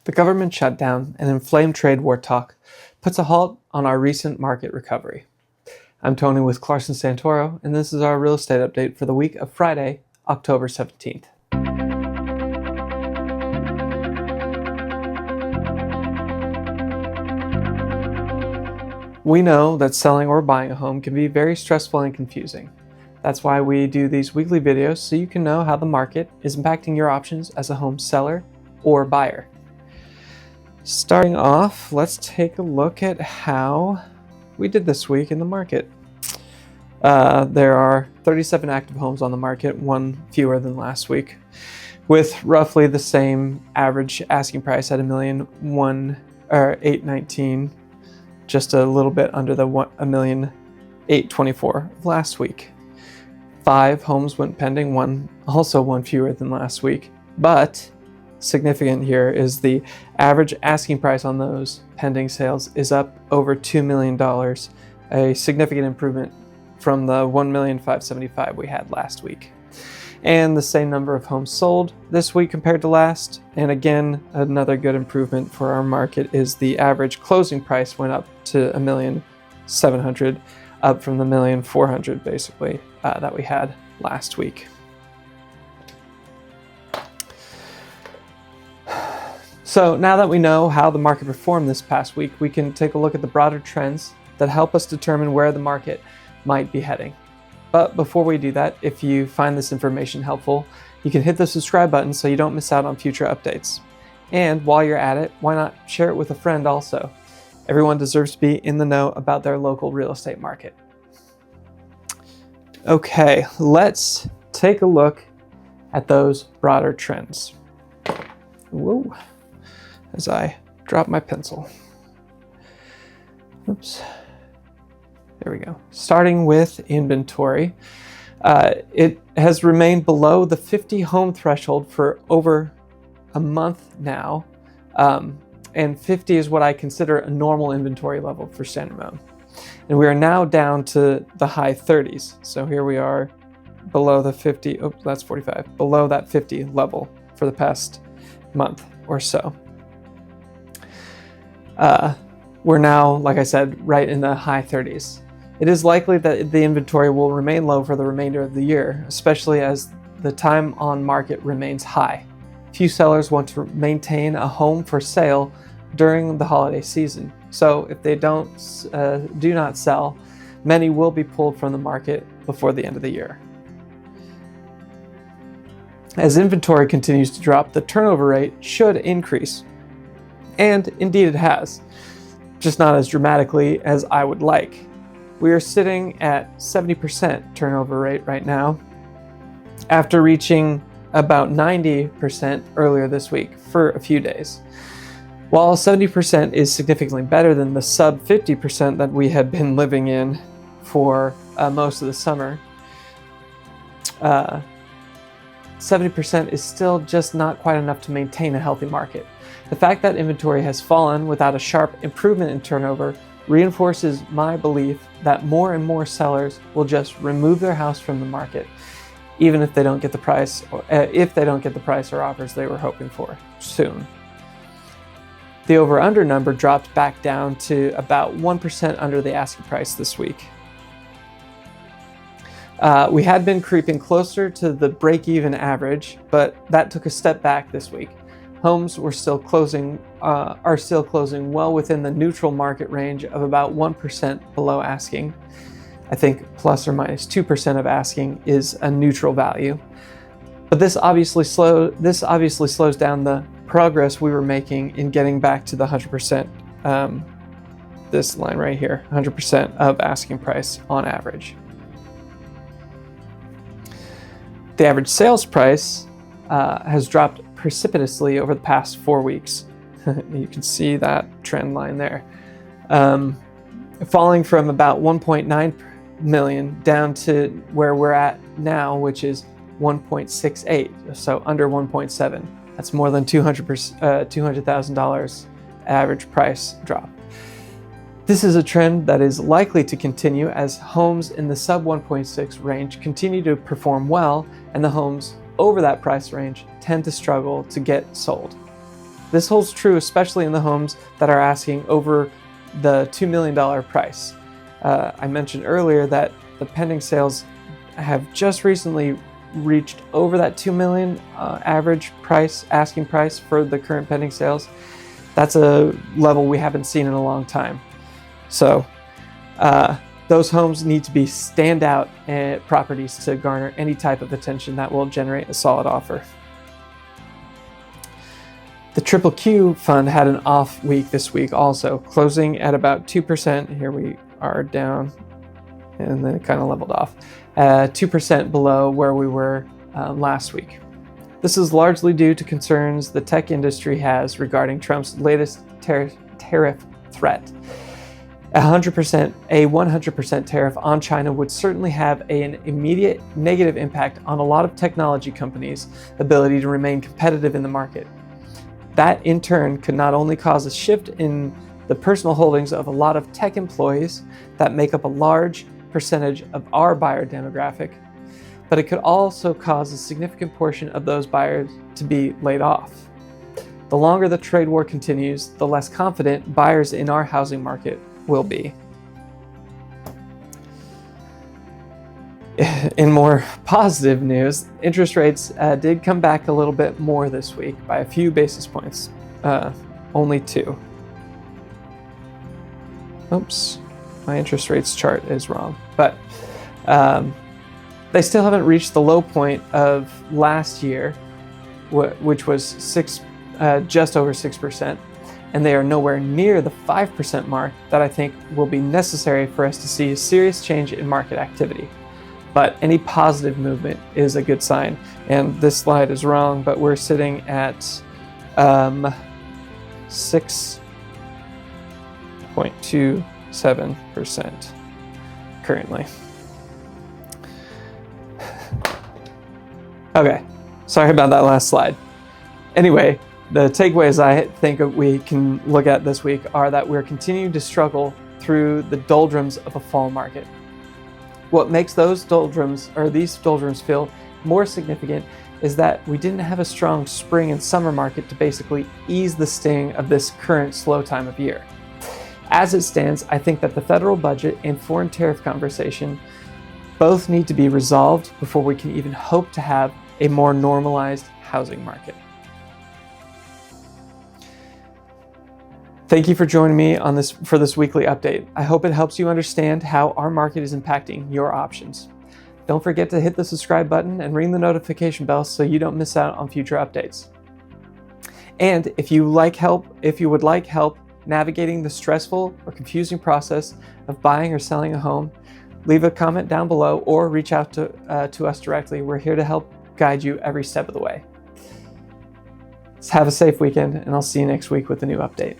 The government shutdown and inflamed trade war talk puts a halt on our recent market recovery. I'm Tony with Clarkson Santoro, and this is our real estate update for the week of Friday, October 17th. We know that selling or buying a home can be very stressful and confusing. That's why we do these weekly videos so you can know how the market is impacting your options as a home seller or buyer. Starting off, let's take a look at how we did this week in the market. There are 37 active homes on the market, one fewer than last week, with roughly the same average asking price at $1,819, just a little bit under the $1,824 of last week. 5 homes went pending, one fewer than last week, but significant here is the average asking price on those pending sales is up over $2 million, a significant improvement from the $1,575,000 we had last week. And the same number of homes sold this week compared to last. And again, another good improvement for our market is the average closing price went up to $1,700,000, up from the $1,400,000 basically that we had last week. So now that we know how the market performed this past week, we can take a look at the broader trends that help us determine where the market might be heading. But before we do that, if you find this information helpful, you can hit the subscribe button so you don't miss out on future updates. And while you're at it, why not share it with a friend also? Everyone deserves to be in the know about their local real estate market. Okay, let's take a look at those broader trends. Whoa. As I drop my pencil. Oops. There we go. Starting with inventory. It has remained below the 50 home threshold for over a month now. And 50 is what I consider a normal inventory level for San Ramon. And we are now down to the high 30s. So here we are below the 50, that's 45, below that 50 level for the past month or so. We're now, like I said, right in the high 30s. It is likely that the inventory will remain low for the remainder of the year, especially as the time on market remains high. Few sellers want to maintain a home for sale during the holiday season. So if they do not sell, many will be pulled from the market before the end of the year. As inventory continues to drop, the turnover rate should increase. And indeed it has, just not as dramatically as I would like. We are sitting at 70% turnover rate right now, after reaching about 90% earlier this week for a few days. While 70% is significantly better than the sub 50% that we had been living in for most of the summer, 70% is still just not quite enough to maintain a healthy market. The fact that inventory has fallen without a sharp improvement in turnover reinforces my belief that more and more sellers will just remove their house from the market, even if they don't get the price, or offers they were hoping for soon. The over-under number dropped back down to about 1% under the asking price this week. We had been creeping closer to the break-even average, but that took a step back this week. Homes are still closing well within the neutral market range of about 1% below asking. I think plus or minus 2% of asking is a neutral value. But this obviously slows down the progress we were making in getting back to the 100%, this line right here, 100% of asking price on average. The average sales price has dropped precipitously over the past 4 weeks. You can see that trend line there. Falling from about 1.9 million down to where we're at now, which is 1.68, so under 1.7. That's more than $200,000 average price drop. This is a trend that is likely to continue as homes in the sub 1.6 range continue to perform well, and the homes over that price range tend to struggle to get sold. This holds true especially in the homes that are asking over the $2 million price. I mentioned earlier that the pending sales have just recently reached over that $2 million average price, asking price for the current pending sales. That's a level we haven't seen in a long time. So those homes need to be standout properties to garner any type of attention that will generate a solid offer. The Triple Q fund had an off week this week also, closing at about 2%. Here we are down, and then it kind of leveled off. 2% below where we were last week. This is largely due to concerns the tech industry has regarding Trump's latest tariff threat. A 100% tariff on China would certainly have an immediate negative impact on a lot of technology companies' ability to remain competitive in the market. That in turn could not only cause a shift in the personal holdings of a lot of tech employees that make up a large percentage of our buyer demographic, but it could also cause a significant portion of those buyers to be laid off. The longer the trade war continues, the less confident buyers in our housing market will be. In more positive news, interest rates did come back a little bit more this week by a few basis points, only 2. Oops, my interest rates chart is wrong, but they still haven't reached the low point of last year, which was just over 6%, and they are nowhere near the 5% mark that I think will be necessary for us to see a serious change in market activity. But any positive movement is a good sign. And this slide is wrong, but we're sitting at 6.27% currently. Okay, sorry about that last slide. Anyway, the takeaways I think we can look at this week are that we're continuing to struggle through the doldrums of a fall market. What makes these doldrums feel more significant is that we didn't have a strong spring and summer market to basically ease the sting of this current slow time of year. As it stands, I think that the federal budget and foreign tariff conversation both need to be resolved before we can even hope to have a more normalized housing market. Thank you for joining me for this weekly update. I hope it helps you understand how our market is impacting your options. Don't forget to hit the subscribe button and ring the notification bell so you don't miss out on future updates. And if you would like help navigating the stressful or confusing process of buying or selling a home, leave a comment down below or reach out to us directly. We're here to help guide you every step of the way. Have a safe weekend, and I'll see you next week with a new update.